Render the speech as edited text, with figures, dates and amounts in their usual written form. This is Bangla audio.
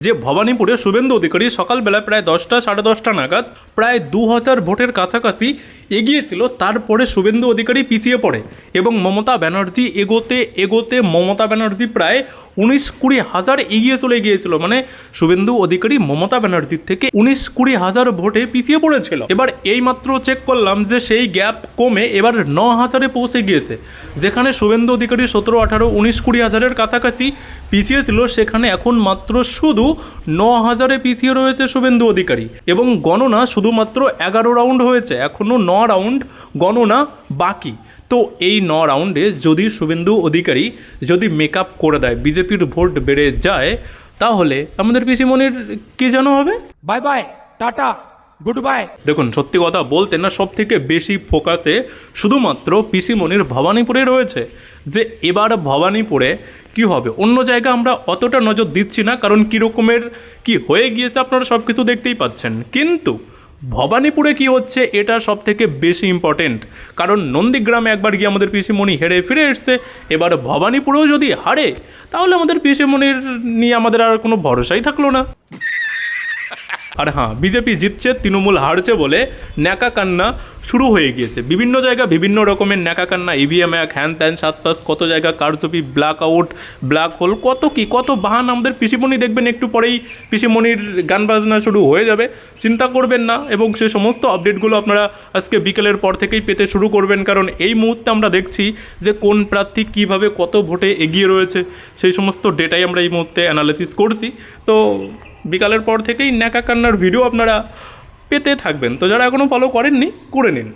যে ভবানীপুরে শুভেন্দু অধিকারী সকালবেলা প্রায় 10টা সাড়ে 10টা নাগাদ প্রায় 2000 ভোটের কাছাকাছি এগিয়েছিল, তারপরে শুভেন্দু অধিকারী পিছিয়ে পড়ে এবং মমতা ব্যানার্জি এগোতে এগোতে মমতা ব্যানার্জি প্রায় 19-20 হাজার এগিয়ে চলে গিয়েছিল। মানে শুভেন্দু অধিকারী মমতা ব্যানার্জির থেকে 19-20 হাজার ভোটে পিছিয়ে পড়েছিল। এবার এইমাত্র চেক করলাম যে সেই গ্যাপ কমে এবার 9,000-এ পৌঁছে গিয়েছে। যেখানে শুভেন্দু অধিকারী 17, 18, 19-20 হাজারের কাছাকাছি পিছিয়ে ছিল, সেখানে এখন মাত্র শুধু 9,000-এ পিছিয়ে রয়েছে শুভেন্দু অধিকারী। এবং গণনা শুধুমাত্র 11 রাউন্ড হয়েছে, এখনও 9 রাউন্ড গণনা বাকি। তো এই 9 রাউন্ডে যদি শুভেন্দু অধিকারী যদি মেকআপ করে দেয়, বিজেপির ভোট বেড়ে যায়, তাহলে আমাদের পিসিমণির কি যেন হবে? Bye bye, tata, good bye. দেখুন, সত্যি কথা বলতে না, সব থেকে বেশি ফোকাসে শুধুমাত্র পিসিমণির ভবানীপুরে রয়েছে যে এবার ভবানীপুরে কি হবে। অন্য জায়গা আমরা অতটা নজর দিচ্ছি না, কারণ কী রকমের কি হয়ে গিয়েছে আপনারা সব কিছু দেখতেই পাচ্ছেন। কিন্তু ভবানীপুরে কি হচ্ছে এটা সব থেকে বেশি ইম্পর্টেন্ট, কারণ নন্দীগ্রামে একবার গিয়ে আমাদের পিসিমণি হেরে ফিরে এসছে। এবার ভবানীপুরেও যদি হারে, তাহলে আমাদের পিসিমণির নিয়ে আমাদের আর কোনো ভরসাই থাকলো না। আর হ্যাঁ, বিজেপি জিতছে, তৃণমূল হারছে বলে ন্যাকা কান্না শুরু হয়ে গিয়েছে। বিভিন্ন জায়গা বিভিন্ন রকমের ন্যাকা কান্না, ইভিএম এক, হ্যান ত্যান, 7 কত জায়গা কারচুপি, ব্ল্যাক আউট, ব্ল্যাক হোল, কত কি কত বাহান। আমাদের পিসিমণি দেখবেন একটু পরেই পিসিমণির গান বাজনা শুরু হয়ে যাবে, চিন্তা করবেন না। এবং সে সমস্ত আপডেটগুলো আপনারা আজকে বিকেলের পর থেকেই পেতে শুরু করবেন, কারণ এই মুহূর্তে আমরা দেখছি যে কোন প্রার্থী কীভাবে কত ভোটে এগিয়ে রয়েছে, সেই সমস্ত ডেটাই আমরা এই মুহূর্তে অ্যানালাইসিস করছি। তো বিকালের পর থেকেই ন্যাকা কান্নার ভিডিও আপনারা পেতে থাকবেন। তো যারা এখনও ফলো করেননি, করে নিন।